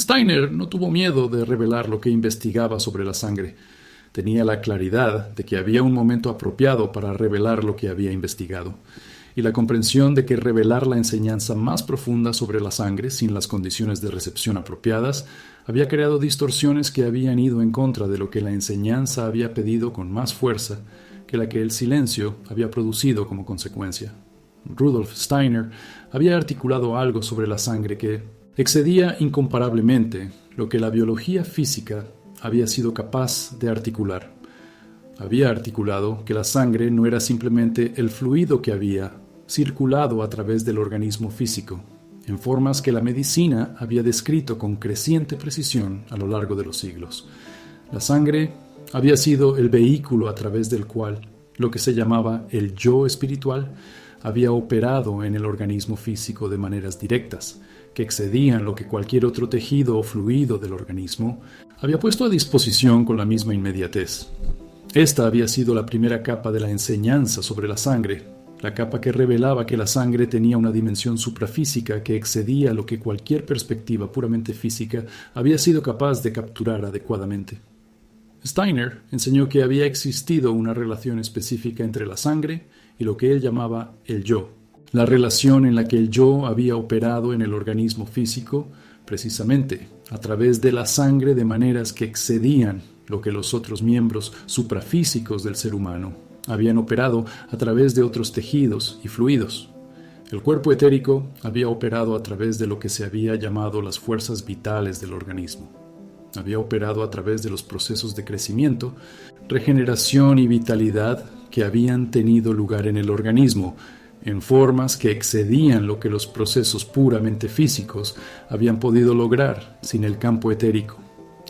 Steiner no tuvo miedo de revelar lo que investigaba sobre la sangre. Tenía la claridad de que había un momento apropiado para revelar lo que había investigado, y la comprensión de que revelar la enseñanza más profunda sobre la sangre sin las condiciones de recepción apropiadas había creado distorsiones que habían ido en contra de lo que la enseñanza había pedido con más fuerza que la que el silencio había producido como consecuencia. Rudolf Steiner había articulado algo sobre la sangre que excedía incomparablemente lo que la biología física había sido capaz de articular. Había articulado que la sangre no era simplemente el fluido que había circulado a través del organismo físico, en formas que la medicina había descrito con creciente precisión a lo largo de los siglos. La sangre había sido el vehículo a través del cual lo que se llamaba el yo espiritual había operado en el organismo físico de maneras directas, que excedían lo que cualquier otro tejido o fluido del organismo había puesto a disposición con la misma inmediatez. Esta había sido la primera capa de la enseñanza sobre la sangre, la capa que revelaba que la sangre tenía una dimensión suprafísica que excedía lo que cualquier perspectiva puramente física había sido capaz de capturar adecuadamente. Steiner enseñó que había existido una relación específica entre la sangre y lo que él llamaba el yo, la relación en la que el yo había operado en el organismo físico precisamente a través de la sangre de maneras que excedían lo que los otros miembros suprafísicos del ser humano habían operado a través de otros tejidos y fluidos. El cuerpo etérico había operado a través de lo que se había llamado las fuerzas vitales del organismo. Había operado a través de los procesos de crecimiento, regeneración y vitalidad que habían tenido lugar en el organismo, en formas que excedían lo que los procesos puramente físicos habían podido lograr sin el campo etérico.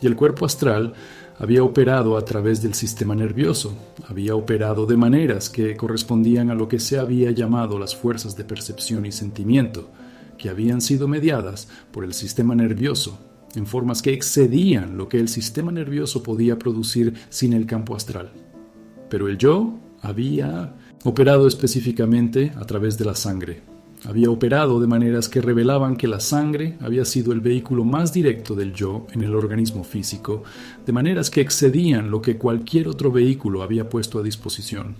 Y el cuerpo astral había operado a través del sistema nervioso, había operado de maneras que correspondían a lo que se había llamado las fuerzas de percepción y sentimiento, que habían sido mediadas por el sistema nervioso, en formas que excedían lo que el sistema nervioso podía producir sin el campo astral. Pero el yo había operado específicamente a través de la sangre. Había operado de maneras que revelaban que la sangre había sido el vehículo más directo del yo en el organismo físico, de maneras que excedían lo que cualquier otro vehículo había puesto a disposición.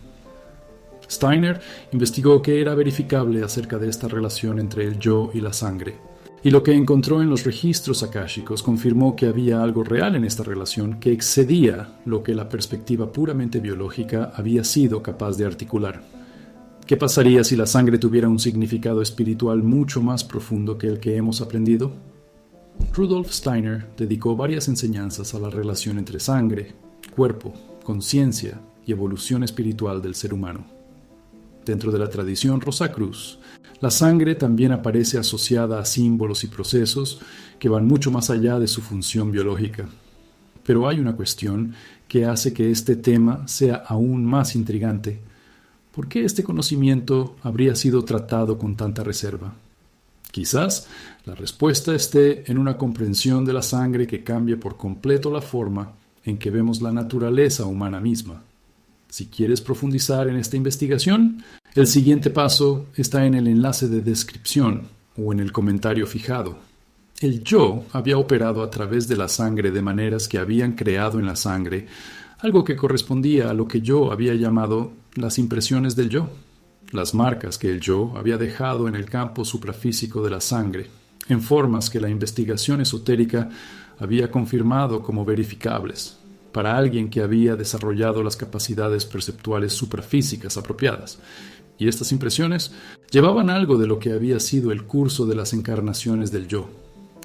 Steiner investigó qué era verificable acerca de esta relación entre el yo y la sangre, y lo que encontró en los registros akáshicos confirmó que había algo real en esta relación que excedía lo que la perspectiva puramente biológica había sido capaz de articular. ¿Qué pasaría si la sangre tuviera un significado espiritual mucho más profundo que el que hemos aprendido? Rudolf Steiner dedicó varias enseñanzas a la relación entre sangre, cuerpo, conciencia y evolución espiritual del ser humano. Dentro de la tradición Rosacruz, la sangre también aparece asociada a símbolos y procesos que van mucho más allá de su función biológica. Pero hay una cuestión que hace que este tema sea aún más intrigante. ¿Por qué este conocimiento habría sido tratado con tanta reserva? Quizás la respuesta esté en una comprensión de la sangre que cambie por completo la forma en que vemos la naturaleza humana misma. Si quieres profundizar en esta investigación, el siguiente paso está en el enlace de descripción o en el comentario fijado. El yo había operado a través de la sangre de maneras que habían creado en la sangre algo que correspondía a lo que yo había llamado las impresiones del yo, las marcas que el yo había dejado en el campo suprafísico de la sangre, en formas que la investigación esotérica había confirmado como verificables para alguien que había desarrollado las capacidades perceptuales suprafísicas apropiadas. Y estas impresiones llevaban algo de lo que había sido el curso de las encarnaciones del yo.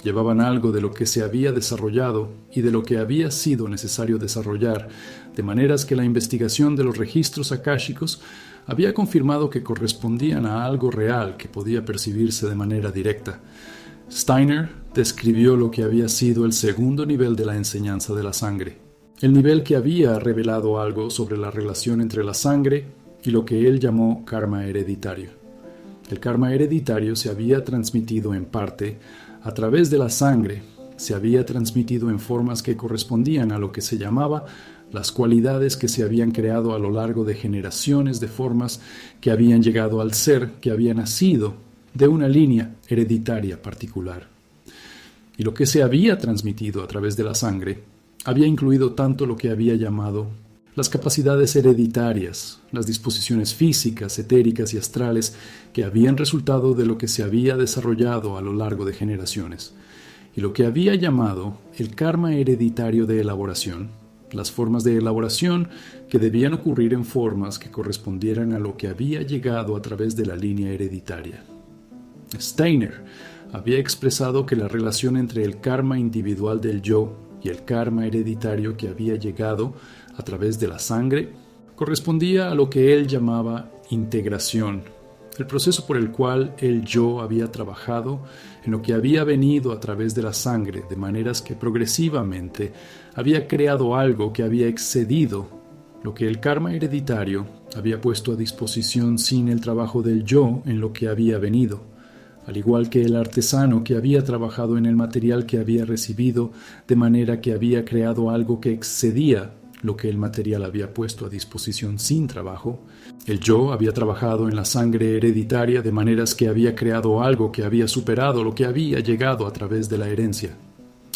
Llevaban algo de lo que se había desarrollado y de lo que había sido necesario desarrollar, de maneras que la investigación de los registros akáshicos había confirmado que correspondían a algo real que podía percibirse de manera directa. Steiner describió lo que había sido el segundo nivel de la enseñanza de la sangre, el nivel que había revelado algo sobre la relación entre la sangre y lo que él llamó karma hereditario. El karma hereditario se había transmitido en parte a través de la sangre, se había transmitido en formas que correspondían a lo que se llamaba las cualidades que se habían creado a lo largo de generaciones de formas que habían llegado al ser que había nacido de una línea hereditaria particular. y lo que se había transmitido a través de la sangre había incluido tanto lo que había llamado las capacidades hereditarias, las disposiciones físicas, etéricas y astrales que habían resultado de lo que se había desarrollado a lo largo de generaciones, y lo que había llamado el karma hereditario de elaboración, las formas de elaboración que debían ocurrir en formas que correspondieran a lo que había llegado a través de la línea hereditaria. Steiner había expresado que la relación entre el karma individual del yo y el karma hereditario que había llegado a través de la sangre correspondía a lo que él llamaba integración, el proceso por el cual el yo había trabajado en lo que había venido a través de la sangre, de maneras que progresivamente había creado algo que había excedido lo que el karma hereditario había puesto a disposición sin el trabajo del yo en lo que había venido, al igual que el artesano que había trabajado en el material que había recibido, de manera que había creado algo que excedía lo que el material había puesto a disposición sin trabajo. El yo había trabajado en la sangre hereditaria de maneras que había creado algo que había superado lo que había llegado a través de la herencia.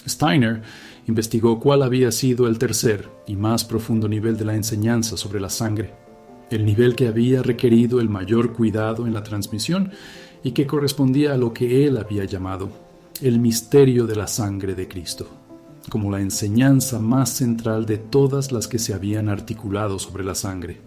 Steiner investigó cuál había sido el tercer y más profundo nivel de la enseñanza sobre la sangre, el nivel que había requerido el mayor cuidado en la transmisión y que correspondía a lo que él había llamado el misterio de la sangre de Cristo, como la enseñanza más central de todas las que se habían articulado sobre la sangre.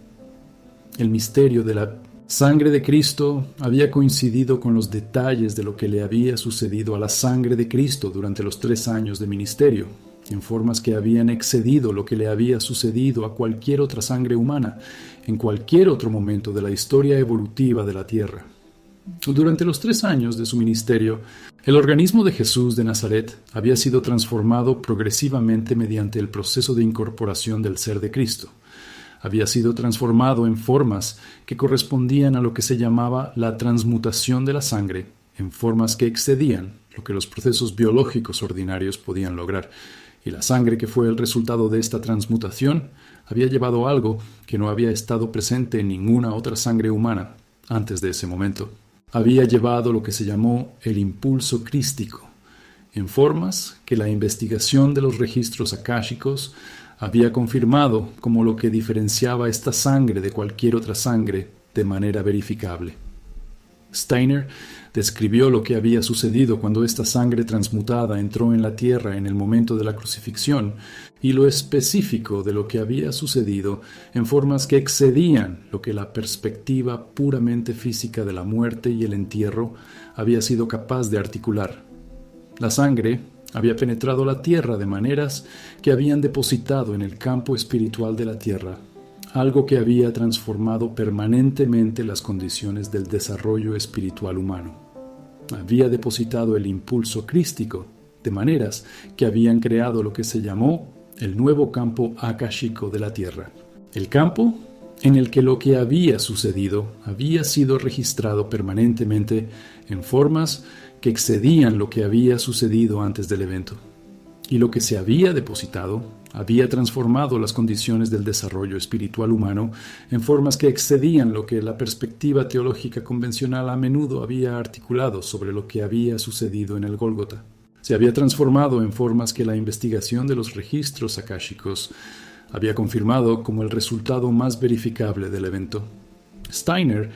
El misterio de la sangre de Cristo había coincidido con los detalles de lo que le había sucedido a la sangre de Cristo durante los 3 años de ministerio, en formas que habían excedido lo que le había sucedido a cualquier otra sangre humana, en cualquier otro momento de la historia evolutiva de la Tierra. Durante los 3 años de su ministerio, el organismo de Jesús de Nazaret había sido transformado progresivamente mediante el proceso de incorporación del ser de Cristo. Había sido transformado en formas que correspondían a lo que se llamaba la transmutación de la sangre, en formas que excedían lo que los procesos biológicos ordinarios podían lograr, y la sangre que fue el resultado de esta transmutación había llevado algo que no había estado presente en ninguna otra sangre humana antes de ese momento. Había llevado lo que se llamó el impulso crístico, en formas que la investigación de los registros akáshicos había confirmado como lo que diferenciaba esta sangre de cualquier otra sangre de manera verificable. Steiner describió lo que había sucedido cuando esta sangre transmutada entró en la tierra en el momento de la crucifixión y lo específico de lo que había sucedido en formas que excedían lo que la perspectiva puramente física de la muerte y el entierro había sido capaz de articular. La sangre había penetrado la tierra de maneras que habían depositado en el campo espiritual de la tierra algo que había transformado permanentemente las condiciones del desarrollo espiritual humano. Había depositado el impulso crístico, de maneras que habían creado lo que se llamó el nuevo campo akáshico de la Tierra. El campo en el que lo que había sucedido había sido registrado permanentemente en formas que excedían lo que había sucedido antes del evento. Y lo que se había depositado había transformado las condiciones del desarrollo espiritual humano en formas que excedían lo que la perspectiva teológica convencional a menudo había articulado sobre lo que había sucedido en el Gólgota. Se había transformado en formas que la investigación de los registros akáshicos había confirmado como el resultado más verificable del evento. Steiner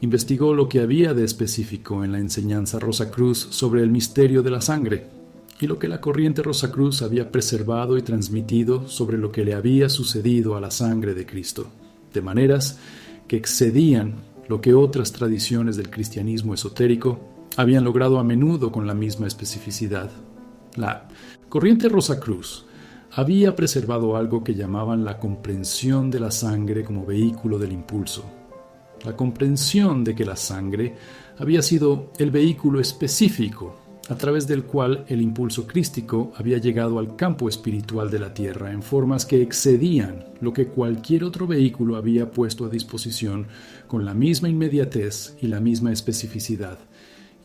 investigó lo que había de específico en la enseñanza Rosacruz sobre el misterio de la sangre, y lo que la corriente Rosacruz había preservado y transmitido sobre lo que le había sucedido a la sangre de Cristo, de maneras que excedían lo que otras tradiciones del cristianismo esotérico habían logrado a menudo con la misma especificidad. La corriente Rosacruz había preservado algo que llamaban la comprensión de la sangre como vehículo del impulso. La comprensión de que la sangre había sido el vehículo específico a través del cual el impulso crístico había llegado al campo espiritual de la Tierra en formas que excedían lo que cualquier otro vehículo había puesto a disposición con la misma inmediatez y la misma especificidad,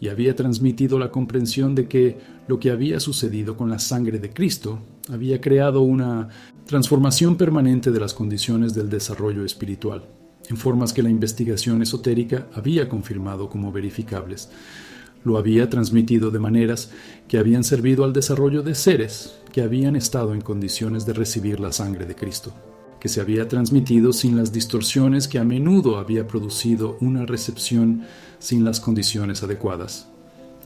y había transmitido la comprensión de que lo que había sucedido con la sangre de Cristo había creado una transformación permanente de las condiciones del desarrollo espiritual, en formas que la investigación esotérica había confirmado como verificables. Lo había transmitido de maneras que habían servido al desarrollo de seres que habían estado en condiciones de recibir la sangre de Cristo, que se había transmitido sin las distorsiones que a menudo había producido una recepción sin las condiciones adecuadas.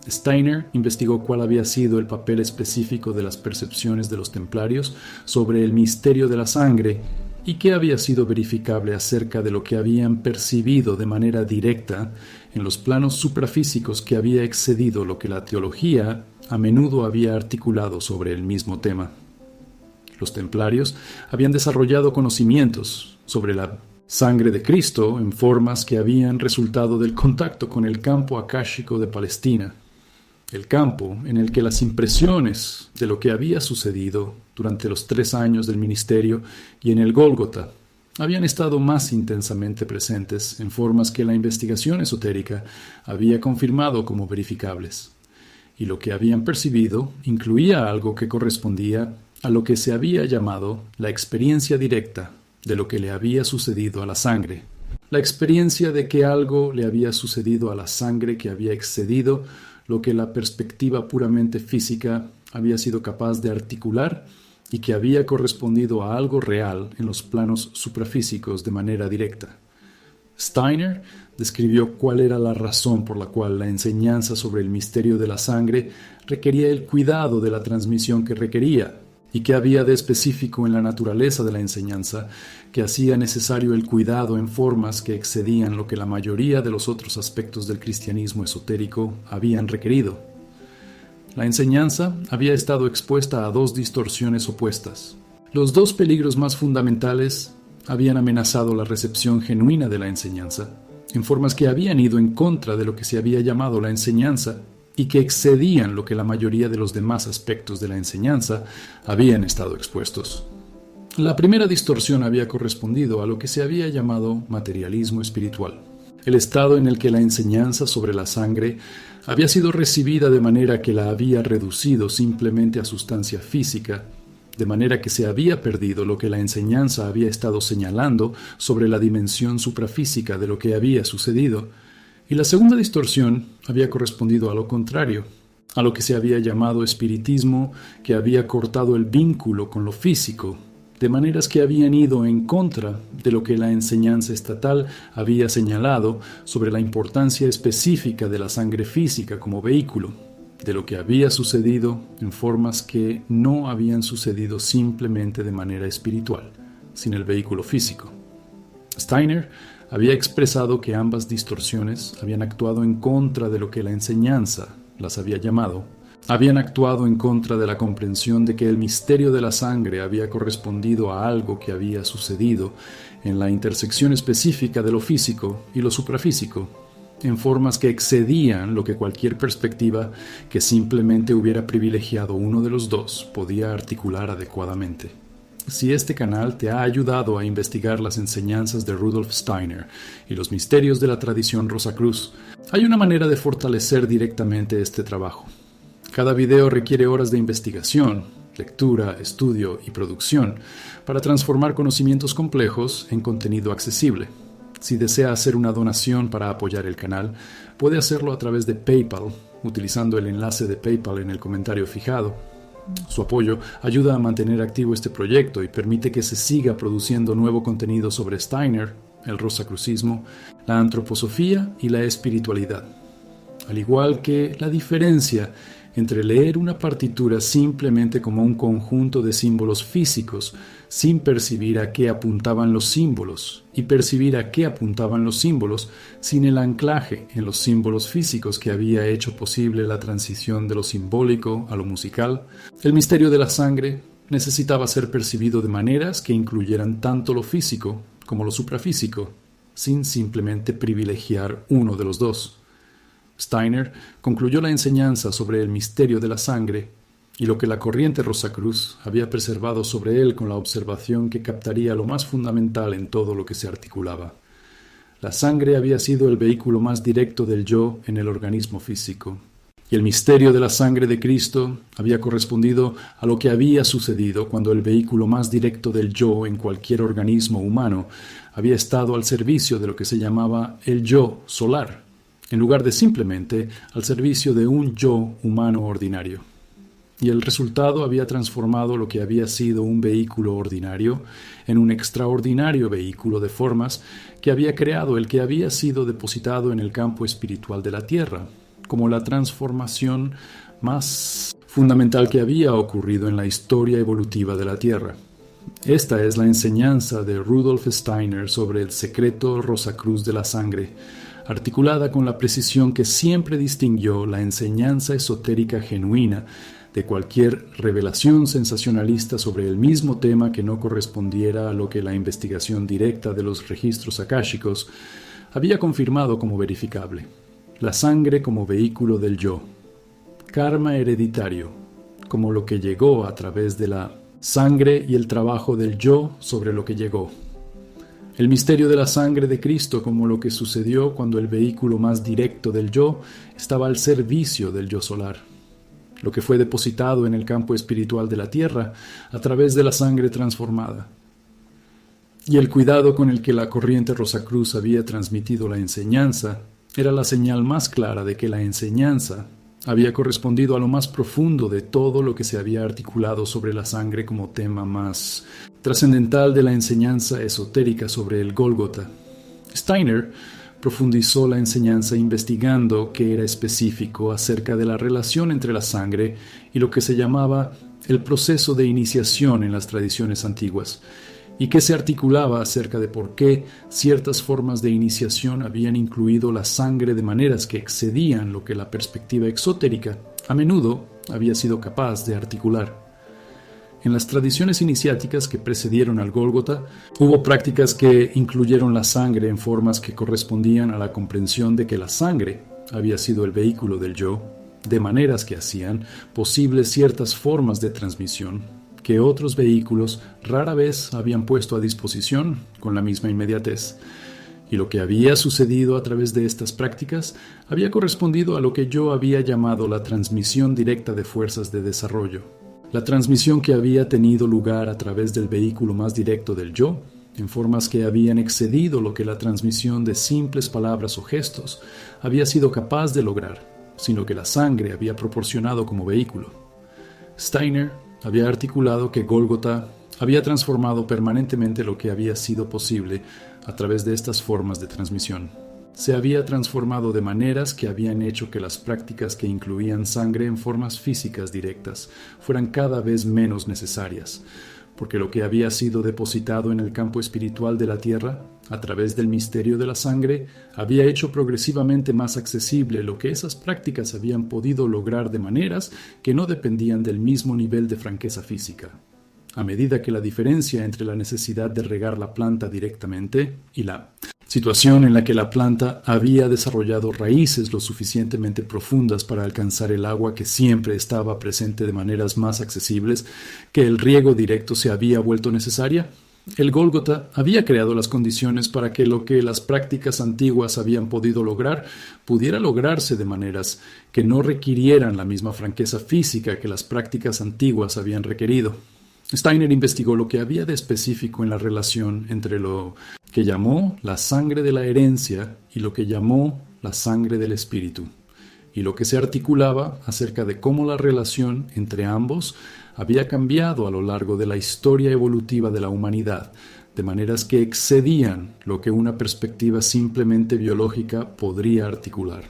Steiner investigó cuál había sido el papel específico de las percepciones de los templarios sobre el misterio de la sangre y qué había sido verificable acerca de lo que habían percibido de manera directa en los planos suprafísicos que había excedido lo que la teología a menudo había articulado sobre el mismo tema. Los templarios habían desarrollado conocimientos sobre la sangre de Cristo en formas que habían resultado del contacto con el campo akáshico de Palestina, el campo en el que las impresiones de lo que había sucedido durante los 3 años del ministerio y en el Gólgota habían estado más intensamente presentes en formas que la investigación esotérica había confirmado como verificables. Y lo que habían percibido incluía algo que correspondía a lo que se había llamado la experiencia directa de lo que le había sucedido a la sangre. La experiencia de que algo le había sucedido a la sangre que había excedido lo que la perspectiva puramente física había sido capaz de articular y que había correspondido a algo real en los planos suprafísicos de manera directa. Steiner describió cuál era la razón por la cual la enseñanza sobre el misterio de la sangre requería el cuidado de la transmisión que requería, y qué había de específico en la naturaleza de la enseñanza que hacía necesario el cuidado en formas que excedían lo que la mayoría de los otros aspectos del cristianismo esotérico habían requerido. La enseñanza había estado expuesta a 2 distorsiones opuestas. Los 2 peligros más fundamentales habían amenazado la recepción genuina de la enseñanza, en formas que habían ido en contra de lo que se había llamado la enseñanza y que excedían lo que la mayoría de los demás aspectos de la enseñanza habían estado expuestos. La primera distorsión había correspondido a lo que se había llamado materialismo espiritual, el estado en el que la enseñanza sobre la sangre había sido recibida de manera que la había reducido simplemente a sustancia física, de manera que se había perdido lo que la enseñanza había estado señalando sobre la dimensión suprafísica de lo que había sucedido. Y la segunda distorsión había correspondido a lo contrario, a lo que se había llamado espiritismo, que había cortado el vínculo con lo físico, de maneras que habían ido en contra de lo que la enseñanza estatal había señalado sobre la importancia específica de la sangre física como vehículo, de lo que había sucedido en formas que no habían sucedido simplemente de manera espiritual, sin el vehículo físico. Steiner había expresado que ambas distorsiones habían actuado en contra de lo que la enseñanza las había llamado. Habían actuado en contra de la comprensión de que el misterio de la sangre había correspondido a algo que había sucedido en la intersección específica de lo físico y lo suprafísico, en formas que excedían lo que cualquier perspectiva que simplemente hubiera privilegiado uno de los dos podía articular adecuadamente. Si este canal te ha ayudado a investigar las enseñanzas de Rudolf Steiner y los misterios de la tradición Rosacruz, hay una manera de fortalecer directamente este trabajo. Cada video requiere horas de investigación, lectura, estudio y producción para transformar conocimientos complejos en contenido accesible. Si desea hacer una donación para apoyar el canal, puede hacerlo a través de PayPal, utilizando el enlace de PayPal en el comentario fijado. Su apoyo ayuda a mantener activo este proyecto y permite que se siga produciendo nuevo contenido sobre Steiner, el rosacrucismo, la antroposofía y la espiritualidad. Al igual que la diferencia entre leer una partitura simplemente como un conjunto de símbolos físicos sin percibir a qué apuntaban los símbolos y percibir a qué apuntaban los símbolos sin el anclaje en los símbolos físicos que había hecho posible la transición de lo simbólico a lo musical, el misterio de la sangre necesitaba ser percibido de maneras que incluyeran tanto lo físico como lo suprafísico, sin simplemente privilegiar uno de los dos. Steiner concluyó la enseñanza sobre el misterio de la sangre y lo que la corriente Rosacruz había preservado sobre él con la observación que captaría lo más fundamental en todo lo que se articulaba. La sangre había sido el vehículo más directo del yo en el organismo físico, y el misterio de la sangre de Cristo había correspondido a lo que había sucedido cuando el vehículo más directo del yo en cualquier organismo humano había estado al servicio de lo que se llamaba el yo solar, en lugar de simplemente al servicio de un yo humano ordinario. Y el resultado había transformado lo que había sido un vehículo ordinario en un extraordinario vehículo de formas que había creado el que había sido depositado en el campo espiritual de la Tierra, como la transformación más fundamental que había ocurrido en la historia evolutiva de la Tierra. Esta es la enseñanza de Rudolf Steiner sobre el secreto Rosacruz de la sangre, articulada con la precisión que siempre distinguió la enseñanza esotérica genuina de cualquier revelación sensacionalista sobre el mismo tema que no correspondiera a lo que la investigación directa de los registros akáshicos había confirmado como verificable: la sangre como vehículo del yo, karma hereditario como lo que llegó a través de la sangre y el trabajo del yo sobre lo que llegó, el misterio de la sangre de Cristo como lo que sucedió cuando el vehículo más directo del yo estaba al servicio del yo solar, lo que fue depositado en el campo espiritual de la Tierra a través de la sangre transformada, y el cuidado con el que la corriente Rosacruz había transmitido la enseñanza era la señal más clara de que la enseñanza había correspondido a lo más profundo de todo lo que se había articulado sobre la sangre como tema más trascendental de la enseñanza esotérica sobre el Gólgota. Steiner profundizó la enseñanza investigando qué era específico acerca de la relación entre la sangre y lo que se llamaba el proceso de iniciación en las tradiciones antiguas, y que se articulaba acerca de por qué ciertas formas de iniciación habían incluido la sangre de maneras que excedían lo que la perspectiva exotérica a menudo había sido capaz de articular. En las tradiciones iniciáticas que precedieron al Gólgota, hubo prácticas que incluyeron la sangre en formas que correspondían a la comprensión de que la sangre había sido el vehículo del yo, de maneras que hacían posibles ciertas formas de transmisión que otros vehículos rara vez habían puesto a disposición con la misma inmediatez. Y lo que había sucedido a través de estas prácticas había correspondido a lo que yo había llamado la transmisión directa de fuerzas de desarrollo. La transmisión que había tenido lugar a través del vehículo más directo del yo, en formas que habían excedido lo que la transmisión de simples palabras o gestos había sido capaz de lograr, sino que la sangre había proporcionado como vehículo. Steiner había articulado que Gólgota había transformado permanentemente lo que había sido posible a través de estas formas de transmisión. Se había transformado de maneras que habían hecho que las prácticas que incluían sangre en formas físicas directas fueran cada vez menos necesarias, porque lo que había sido depositado en el campo espiritual de la Tierra, a través del misterio de la sangre, había hecho progresivamente más accesible lo que esas prácticas habían podido lograr de maneras que no dependían del mismo nivel de franqueza física. A medida que la diferencia entre la necesidad de regar la planta directamente y la situación en la que la planta había desarrollado raíces lo suficientemente profundas para alcanzar el agua que siempre estaba presente de maneras más accesibles, que el riego directo se había vuelto necesaria, el Gólgota había creado las condiciones para que lo que las prácticas antiguas habían podido lograr pudiera lograrse de maneras que no requirieran la misma franqueza física que las prácticas antiguas habían requerido. Steiner investigó lo que había de específico en la relación entre lo que llamó la sangre de la herencia y lo que llamó la sangre del espíritu, y lo que se articulaba acerca de cómo la relación entre ambos había cambiado a lo largo de la historia evolutiva de la humanidad, de maneras que excedían lo que una perspectiva simplemente biológica podría articular.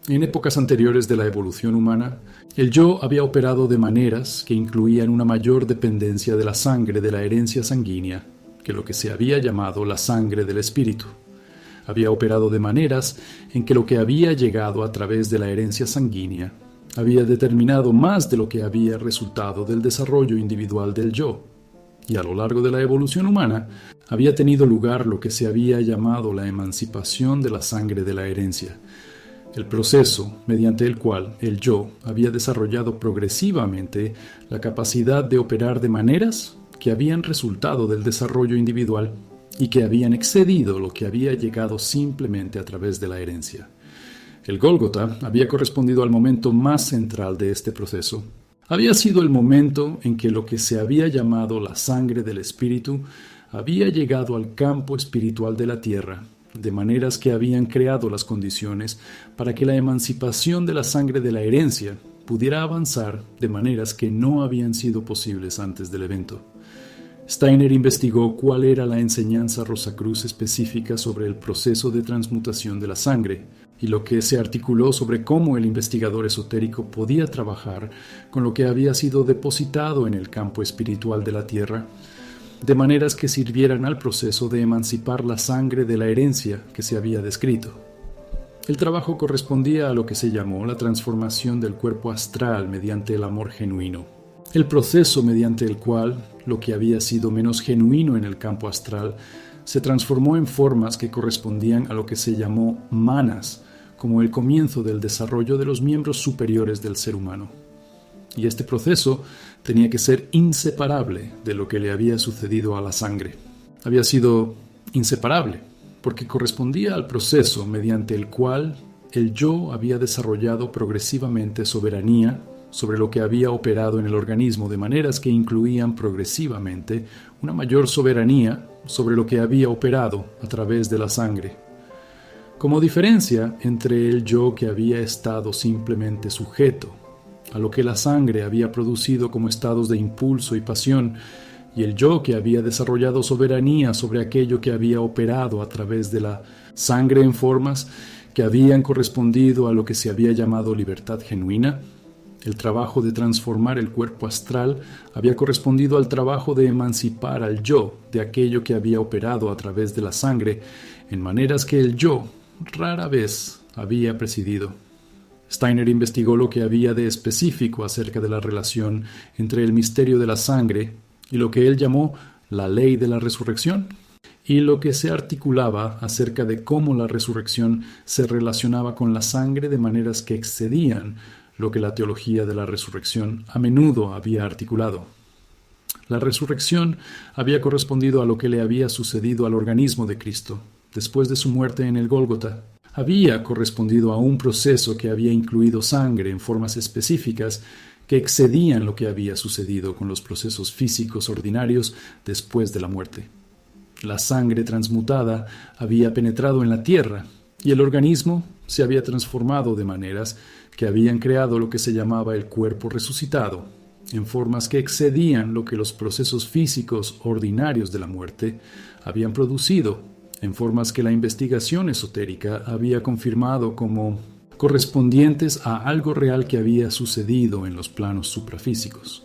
En épocas anteriores de la evolución humana, el yo había operado de maneras que incluían una mayor dependencia de la sangre de la herencia sanguínea que lo que se había llamado la sangre del espíritu. Había operado de maneras en que lo que había llegado a través de la herencia sanguínea había determinado más de lo que había resultado del desarrollo individual del yo, y a lo largo de la evolución humana había tenido lugar lo que se había llamado la emancipación de la sangre de la herencia, el proceso mediante el cual el yo había desarrollado progresivamente la capacidad de operar de maneras que habían resultado del desarrollo individual y que habían excedido lo que había llegado simplemente a través de la herencia. El Gólgota había correspondido al momento más central de este proceso. Había sido el momento en que lo que se había llamado la sangre del espíritu había llegado al campo espiritual de la tierra de maneras que habían creado las condiciones para que la emancipación de la sangre de la herencia pudiera avanzar de maneras que no habían sido posibles antes del evento. Steiner investigó cuál era la enseñanza Rosacruz específica sobre el proceso de transmutación de la sangre, y lo que se articuló sobre cómo el investigador esotérico podía trabajar con lo que había sido depositado en el campo espiritual de la Tierra, de maneras que sirvieran al proceso de emancipar la sangre de la herencia que se había descrito. El trabajo correspondía a lo que se llamó la transformación del cuerpo astral mediante el amor genuino. El proceso mediante el cual lo que había sido menos genuino en el campo astral se transformó en formas que correspondían a lo que se llamó manas, como el comienzo del desarrollo de los miembros superiores del ser humano. Y este proceso tenía que ser inseparable de lo que le había sucedido a la sangre. Había sido inseparable, porque correspondía al proceso mediante el cual el yo había desarrollado progresivamente soberanía sobre lo que había operado en el organismo, de maneras que incluían progresivamente una mayor soberanía sobre lo que había operado a través de la sangre. Como diferencia entre el yo que había estado simplemente sujeto a lo que la sangre había producido como estados de impulso y pasión, y el yo que había desarrollado soberanía sobre aquello que había operado a través de la sangre en formas que habían correspondido a lo que se había llamado libertad genuina, el trabajo de transformar el cuerpo astral había correspondido al trabajo de emancipar al yo de aquello que había operado a través de la sangre, en maneras que el yo rara vez había presidido. Steiner investigó lo que había de específico acerca de la relación entre el misterio de la sangre y lo que él llamó la ley de la resurrección, y lo que se articulaba acerca de cómo la resurrección se relacionaba con la sangre de maneras que excedían lo que la teología de la resurrección a menudo había articulado. La resurrección había correspondido a lo que le había sucedido al organismo de Cristo después de su muerte en el Gólgota. Había correspondido a un proceso que había incluido sangre en formas específicas que excedían lo que había sucedido con los procesos físicos ordinarios después de la muerte. La sangre transmutada había penetrado en la tierra y el organismo se había transformado de maneras que habían creado lo que se llamaba el cuerpo resucitado, en formas que excedían lo que los procesos físicos ordinarios de la muerte habían producido, en formas que la investigación esotérica había confirmado como correspondientes a algo real que había sucedido en los planos suprafísicos.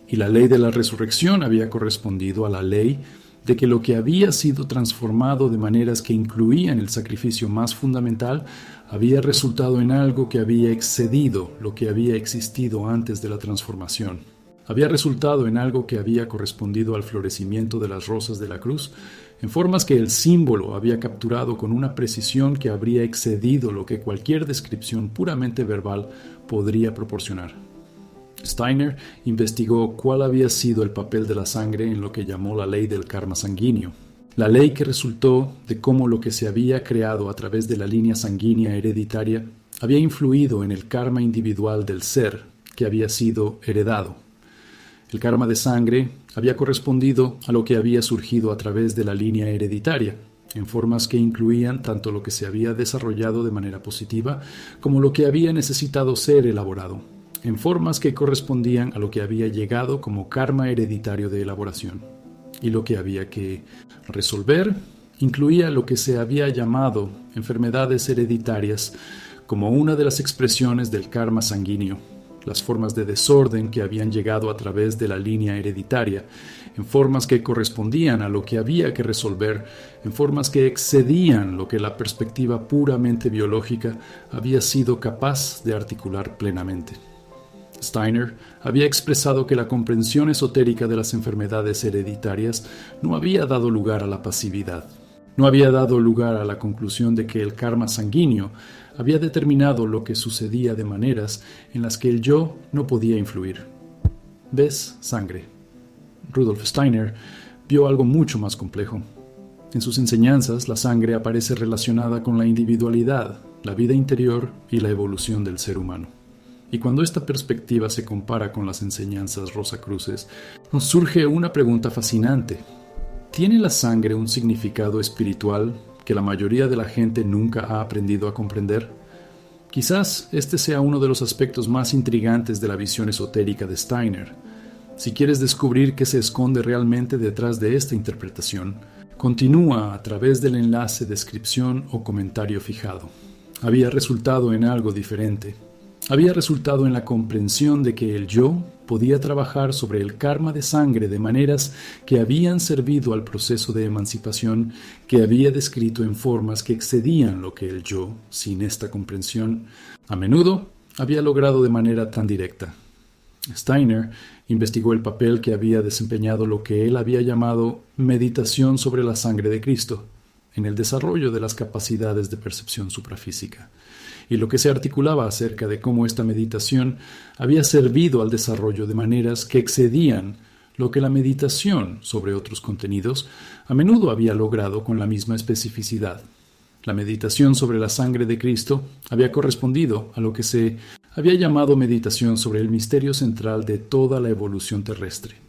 Y la ley de la resurrección había correspondido a la ley de que lo que había sido transformado de maneras que incluían el sacrificio más fundamental había resultado en algo que había excedido lo que había existido antes de la transformación. Había resultado en algo que había correspondido al florecimiento de las rosas de la cruz, en formas que el símbolo había capturado con una precisión que habría excedido lo que cualquier descripción puramente verbal podría proporcionar. Steiner investigó cuál había sido el papel de la sangre en lo que llamó la ley del karma sanguíneo, la ley que resultó de cómo lo que se había creado a través de la línea sanguínea hereditaria había influido en el karma individual del ser que había sido heredado. El karma de sangre había correspondido a lo que había surgido a través de la línea hereditaria, en formas que incluían tanto lo que se había desarrollado de manera positiva como lo que había necesitado ser elaborado, en formas que correspondían a lo que había llegado como karma hereditario de elaboración. Y lo que había que resolver incluía lo que se había llamado enfermedades hereditarias como una de las expresiones del karma sanguíneo, las formas de desorden que habían llegado a través de la línea hereditaria, en formas que correspondían a lo que había que resolver, en formas que excedían lo que la perspectiva puramente biológica había sido capaz de articular plenamente. Steiner había expresado que la comprensión esotérica de las enfermedades hereditarias no había dado lugar a la pasividad. No había dado lugar a la conclusión de que el karma sanguíneo había determinado lo que sucedía de maneras en las que el yo no podía influir. ¿Ves? Sangre. Rudolf Steiner vio algo mucho más complejo. En sus enseñanzas, la sangre aparece relacionada con la individualidad, la vida interior y la evolución del ser humano. Y cuando esta perspectiva se compara con las enseñanzas rosacruces, nos surge una pregunta fascinante. ¿Tiene la sangre un significado espiritual que la mayoría de la gente nunca ha aprendido a comprender? Quizás este sea uno de los aspectos más intrigantes de la visión esotérica de Steiner. Si quieres descubrir qué se esconde realmente detrás de esta interpretación, continúa a través del enlace, descripción o comentario fijado. Había resultado en algo diferente. Había resultado en la comprensión de que el yo podía trabajar sobre el karma de sangre de maneras que habían servido al proceso de emancipación que había descrito en formas que excedían lo que el yo, sin esta comprensión, a menudo había logrado de manera tan directa. Steiner investigó el papel que había desempeñado lo que él había llamado meditación sobre la sangre de Cristo en el desarrollo de las capacidades de percepción suprafísica, y lo que se articulaba acerca de cómo esta meditación había servido al desarrollo de maneras que excedían lo que la meditación sobre otros contenidos a menudo había logrado con la misma especificidad. La meditación sobre la sangre de Cristo había correspondido a lo que se había llamado meditación sobre el misterio central de toda la evolución terrestre.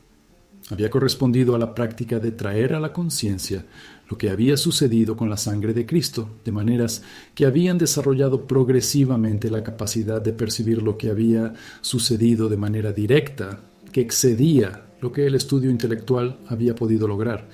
Había correspondido a la práctica de traer a la conciencia lo que había sucedido con la sangre de Cristo, de maneras que habían desarrollado progresivamente la capacidad de percibir lo que había sucedido de manera directa, que excedía lo que el estudio intelectual había podido lograr,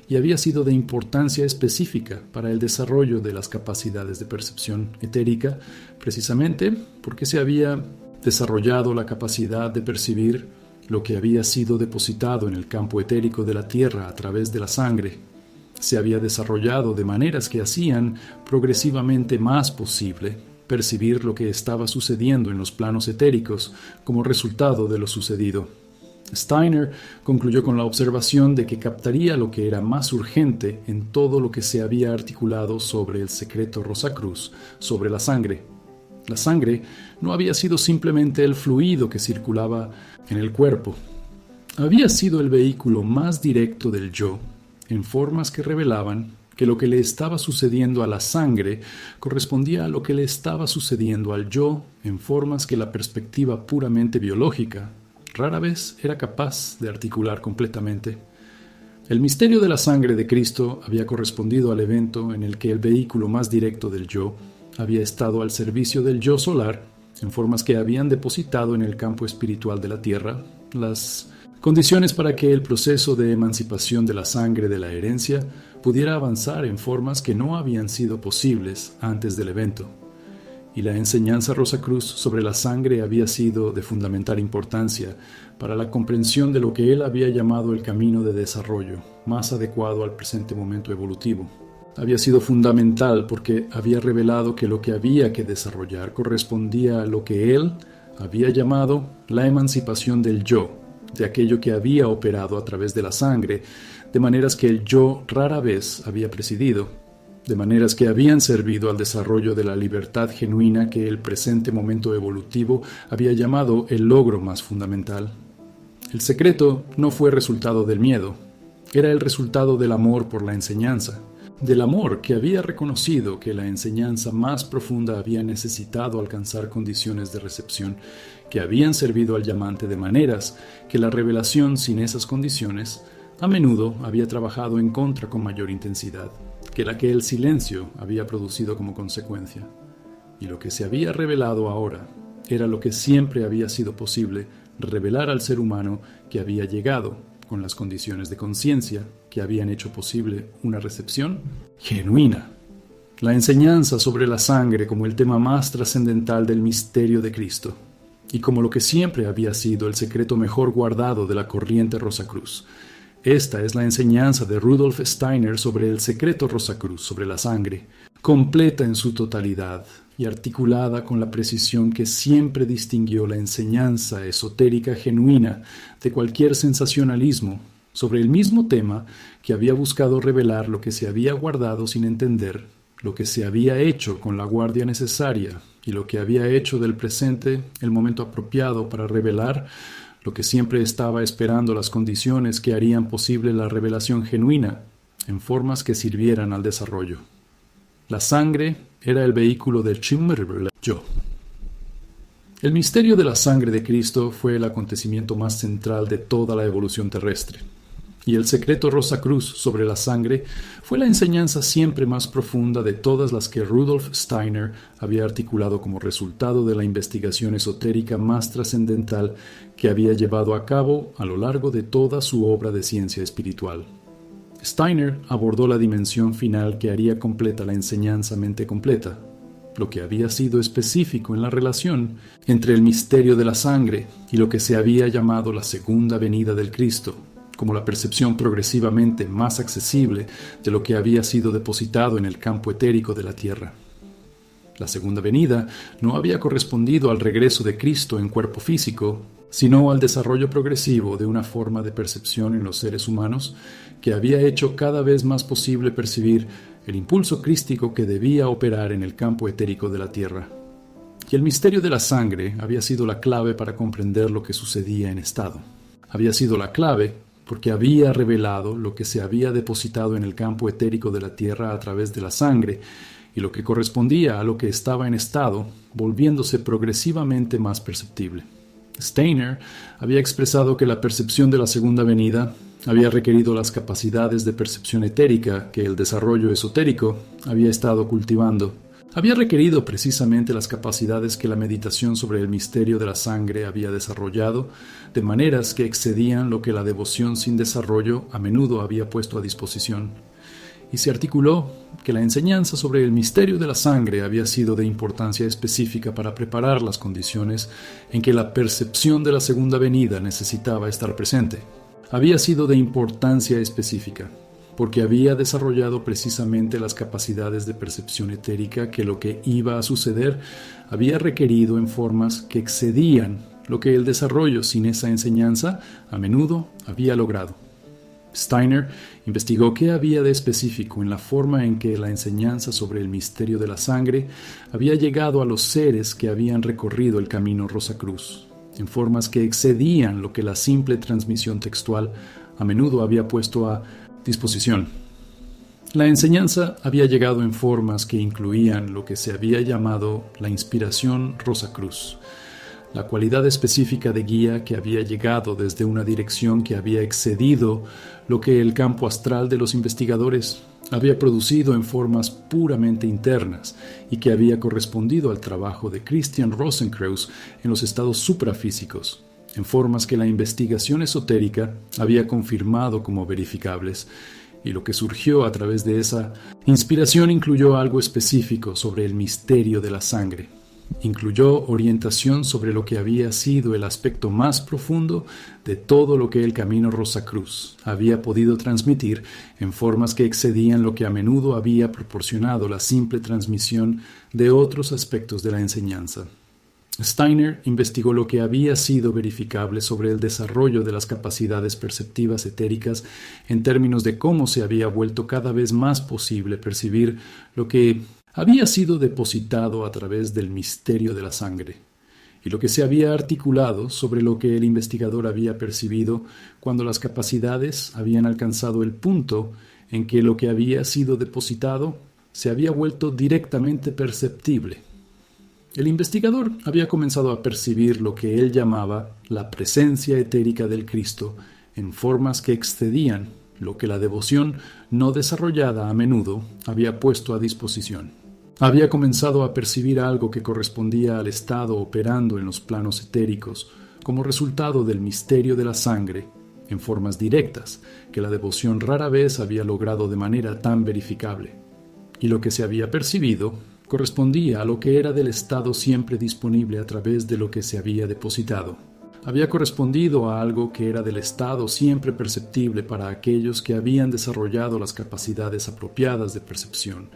y había sido de importancia específica para el desarrollo de las capacidades de percepción etérica, precisamente porque se había desarrollado la capacidad de percibir lo que había sido depositado en el campo etérico de la Tierra a través de la sangre. Se había desarrollado de maneras que hacían progresivamente más posible percibir lo que estaba sucediendo en los planos etéricos como resultado de lo sucedido. Steiner concluyó con la observación de que captaría lo que era más urgente en todo lo que se había articulado sobre el secreto Rosacruz, sobre la sangre. La sangre no había sido simplemente el fluido que circulaba en el cuerpo. Había sido el vehículo más directo del yo, en formas que revelaban que lo que le estaba sucediendo a la sangre correspondía a lo que le estaba sucediendo al yo en formas que la perspectiva puramente biológica rara vez era capaz de articular completamente. El misterio de la sangre de Cristo había correspondido al evento en el que el vehículo más directo del yo había estado al servicio del yo solar, en formas que habían depositado en el campo espiritual de la Tierra las condiciones para que el proceso de emancipación de la sangre de la herencia pudiera avanzar en formas que no habían sido posibles antes del evento. Y la enseñanza Rosacruz sobre la sangre había sido de fundamental importancia para la comprensión de lo que él había llamado el camino de desarrollo, más adecuado al presente momento evolutivo. Había sido fundamental porque había revelado que lo que había que desarrollar correspondía a lo que él había llamado la emancipación del yo, de aquello que había operado a través de la sangre, de maneras que el yo rara vez había presidido, de maneras que habían servido al desarrollo de la libertad genuina que el presente momento evolutivo había llamado el logro más fundamental. El secreto no fue resultado del miedo, era el resultado del amor por la enseñanza, del amor que había reconocido que la enseñanza más profunda había necesitado alcanzar condiciones de recepción que habían servido al llamante de maneras que la revelación sin esas condiciones a menudo había trabajado en contra con mayor intensidad que la que el silencio había producido como consecuencia. Y lo que se había revelado ahora era lo que siempre había sido posible revelar al ser humano que había llegado con las condiciones de conciencia que habían hecho posible una recepción genuina. La enseñanza sobre la sangre como el tema más trascendental del misterio de Cristo y como lo que siempre había sido el secreto mejor guardado de la corriente Rosacruz. Esta es la enseñanza de Rudolf Steiner sobre el secreto Rosacruz, sobre la sangre, completa en su totalidad y articulada con la precisión que siempre distinguió la enseñanza esotérica genuina de cualquier sensacionalismo, sobre el mismo tema que había buscado revelar lo que se había guardado sin entender, lo que se había hecho con la guardia necesaria y lo que había hecho del presente el momento apropiado para revelar lo que siempre estaba esperando las condiciones que harían posible la revelación genuina en formas que sirvieran al desarrollo. La sangre era el vehículo del yo. El misterio de la sangre de Cristo fue el acontecimiento más central de toda la evolución terrestre. Y el secreto Rosacruz sobre la sangre fue la enseñanza siempre más profunda de todas las que Rudolf Steiner había articulado como resultado de la investigación esotérica más trascendental que había llevado a cabo a lo largo de toda su obra de ciencia espiritual. Steiner abordó la dimensión final que haría completa la enseñanza mente completa, lo que había sido específico en la relación entre el misterio de la sangre y lo que se había llamado la segunda venida del Cristo, como la percepción progresivamente más accesible de lo que había sido depositado en el campo etérico de la Tierra. La segunda venida no había correspondido al regreso de Cristo en cuerpo físico, sino al desarrollo progresivo de una forma de percepción en los seres humanos que había hecho cada vez más posible percibir el impulso crístico que debía operar en el campo etérico de la Tierra. Y el misterio de la sangre había sido la clave para comprender lo que sucedía en estado. Había sido la clave porque había revelado lo que se había depositado en el campo etérico de la Tierra a través de la sangre y lo que correspondía a lo que estaba en estado, volviéndose progresivamente más perceptible. Steiner había expresado que la percepción de la segunda venida había requerido las capacidades de percepción etérica que el desarrollo esotérico había estado cultivando. Había requerido precisamente las capacidades que la meditación sobre el misterio de la sangre había desarrollado, de maneras que excedían lo que la devoción sin desarrollo a menudo había puesto a disposición. Y se articuló que la enseñanza sobre el misterio de la sangre había sido de importancia específica para preparar las condiciones en que la percepción de la segunda venida necesitaba estar presente. Había sido de importancia específica, porque había desarrollado precisamente las capacidades de percepción etérica que lo que iba a suceder había requerido en formas que excedían lo que el desarrollo sin esa enseñanza a menudo había logrado. Steiner investigó qué había de específico en la forma en que la enseñanza sobre el misterio de la sangre había llegado a los seres que habían recorrido el camino Rosacruz, en formas que excedían lo que la simple transmisión textual a menudo había puesto a disposición. La enseñanza había llegado en formas que incluían lo que se había llamado la inspiración Rosacruz, la cualidad específica de guía que había llegado desde una dirección que había excedido lo que el campo astral de los investigadores había producido en formas puramente internas y que había correspondido al trabajo de Christian Rosenkreuz en los estados suprafísicos, en formas que la investigación esotérica había confirmado como verificables, y lo que surgió a través de esa inspiración incluyó algo específico sobre el misterio de la sangre. Incluyó orientación sobre lo que había sido el aspecto más profundo de todo lo que el camino Rosacruz había podido transmitir en formas que excedían lo que a menudo había proporcionado la simple transmisión de otros aspectos de la enseñanza. Steiner investigó lo que había sido verificable sobre el desarrollo de las capacidades perceptivas etéricas en términos de cómo se había vuelto cada vez más posible percibir lo que había sido depositado a través del misterio de la sangre, y lo que se había articulado sobre lo que el investigador había percibido cuando las capacidades habían alcanzado el punto en que lo que había sido depositado se había vuelto directamente perceptible. El investigador había comenzado a percibir lo que él llamaba la presencia etérica del Cristo en formas que excedían lo que la devoción no desarrollada a menudo había puesto a disposición. Había comenzado a percibir algo que correspondía al estado operando en los planos etéricos como resultado del misterio de la sangre en formas directas que la devoción rara vez había logrado de manera tan verificable. Y lo que se había percibido correspondía a lo que era del estado siempre disponible a través de lo que se había depositado. Había correspondido a algo que era del estado siempre perceptible para aquellos que habían desarrollado las capacidades apropiadas de percepción,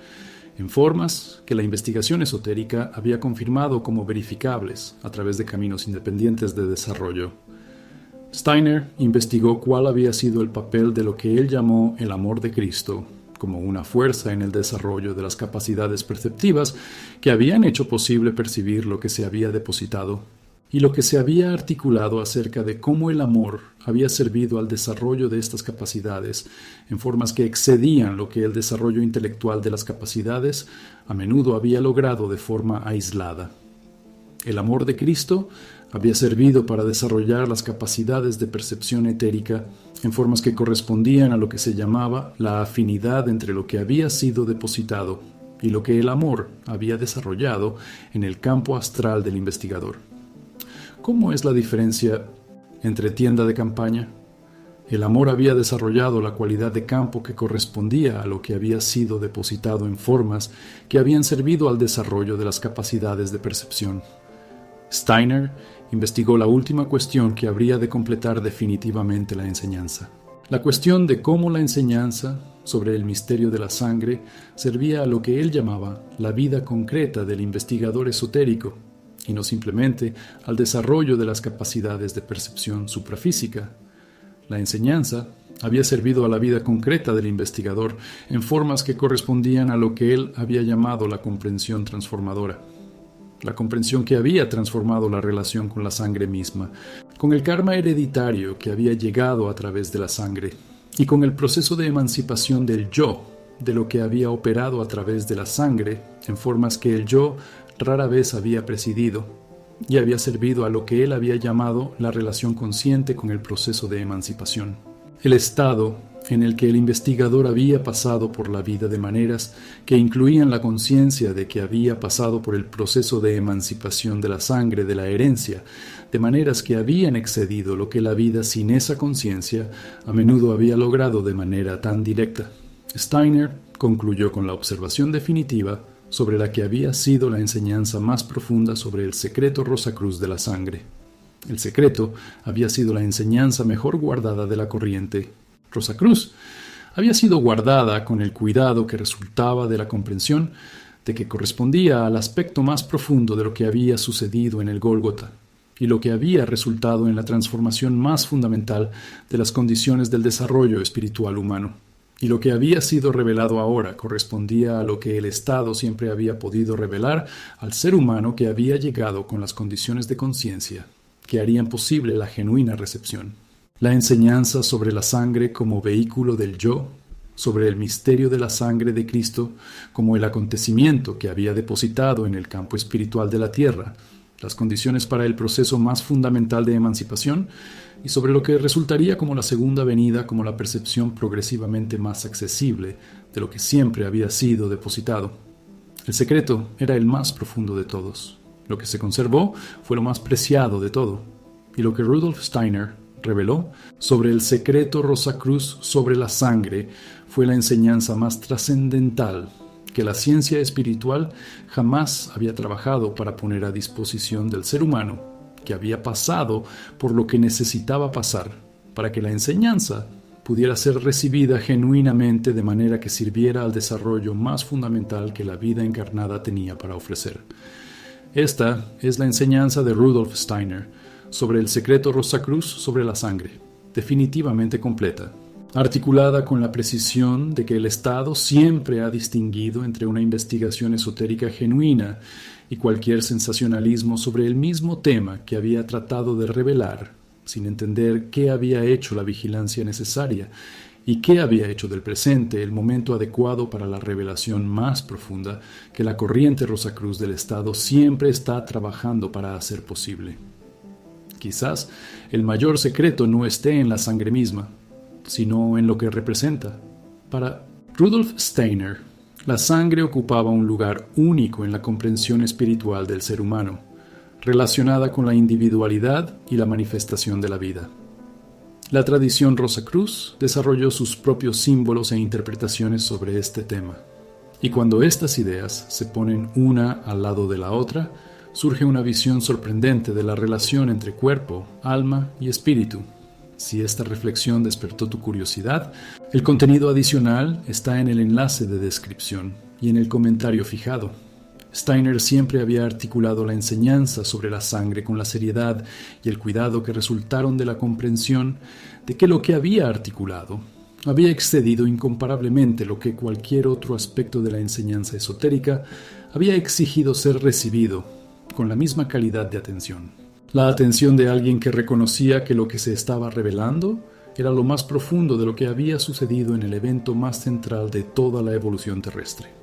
en formas que la investigación esotérica había confirmado como verificables a través de caminos independientes de desarrollo. Steiner investigó cuál había sido el papel de lo que él llamó el amor de Cristo como una fuerza en el desarrollo de las capacidades perceptivas que habían hecho posible percibir lo que se había depositado, y lo que se había articulado acerca de cómo el amor había servido al desarrollo de estas capacidades en formas que excedían lo que el desarrollo intelectual de las capacidades a menudo había logrado de forma aislada. El amor de Cristo había servido para desarrollar las capacidades de percepción etérica en formas que correspondían a lo que se llamaba la afinidad entre lo que había sido depositado y lo que el amor había desarrollado en el campo astral del investigador. ¿Cómo es la diferencia entre tienda de campaña? El amor había desarrollado la cualidad de campo que correspondía a lo que había sido depositado en formas que habían servido al desarrollo de las capacidades de percepción. Steiner investigó la última cuestión que habría de completar definitivamente la enseñanza. La cuestión de cómo la enseñanza sobre el misterio de la sangre servía a lo que él llamaba la vida concreta del investigador esotérico, y no simplemente al desarrollo de las capacidades de percepción suprafísica. La enseñanza había servido a la vida concreta del investigador en formas que correspondían a lo que él había llamado la comprensión transformadora. La comprensión que había transformado la relación con la sangre misma, con el karma hereditario que había llegado a través de la sangre, y con el proceso de emancipación del yo, de lo que había operado a través de la sangre, en formas que el yo rara vez había presidido, y había servido a lo que él había llamado la relación consciente con el proceso de emancipación. El estado en el que el investigador había pasado por la vida de maneras que incluían la conciencia de que había pasado por el proceso de emancipación de la sangre de la herencia, de maneras que habían excedido lo que la vida sin esa conciencia a menudo había logrado de manera tan directa. Steiner concluyó con la observación definitiva sobre la que había sido la enseñanza más profunda sobre el secreto Rosacruz de la sangre. El secreto había sido la enseñanza mejor guardada de la corriente. Rosacruz había sido guardada con el cuidado que resultaba de la comprensión de que correspondía al aspecto más profundo de lo que había sucedido en el Gólgota y lo que había resultado en la transformación más fundamental de las condiciones del desarrollo espiritual humano. Y lo que había sido revelado ahora correspondía a lo que el Estado siempre había podido revelar al ser humano que había llegado con las condiciones de conciencia que harían posible la genuina recepción. La enseñanza sobre la sangre como vehículo del yo, sobre el misterio de la sangre de Cristo como el acontecimiento que había depositado en el campo espiritual de la tierra, las condiciones para el proceso más fundamental de emancipación, y sobre lo que resultaría como la segunda venida como la percepción progresivamente más accesible de lo que siempre había sido depositado. El secreto era el más profundo de todos. Lo que se conservó fue lo más preciado de todo. Y lo que Rudolf Steiner reveló sobre el secreto Rosacruz sobre la sangre fue la enseñanza más trascendental que la ciencia espiritual jamás había trabajado para poner a disposición del ser humano, que había pasado por lo que necesitaba pasar para que la enseñanza pudiera ser recibida genuinamente de manera que sirviera al desarrollo más fundamental que la vida encarnada tenía para ofrecer. Esta es la enseñanza de Rudolf Steiner sobre el secreto Rosacruz sobre la sangre, definitivamente completa, articulada con la precisión de que el Estado siempre ha distinguido entre una investigación esotérica genuina y cualquier sensacionalismo sobre el mismo tema que había tratado de revelar, sin entender qué había hecho la vigilancia necesaria y qué había hecho del presente el momento adecuado para la revelación más profunda que la corriente Rosacruz del Estado siempre está trabajando para hacer posible. Quizás el mayor secreto no esté en la sangre misma, sino en lo que representa. Para Rudolf Steiner, la sangre ocupaba un lugar único en la comprensión espiritual del ser humano, relacionada con la individualidad y la manifestación de la vida. La tradición Rosacruz desarrolló sus propios símbolos e interpretaciones sobre este tema, y cuando estas ideas se ponen una al lado de la otra, surge una visión sorprendente de la relación entre cuerpo, alma y espíritu. Si esta reflexión despertó tu curiosidad, el contenido adicional está en el enlace de descripción y en el comentario fijado. Steiner siempre había articulado la enseñanza sobre la sangre con la seriedad y el cuidado que resultaron de la comprensión de que lo que había articulado había excedido incomparablemente lo que cualquier otro aspecto de la enseñanza esotérica había exigido ser recibido con la misma calidad de atención. La atención de alguien que reconocía que lo que se estaba revelando era lo más profundo de lo que había sucedido en el evento más central de toda la evolución terrestre.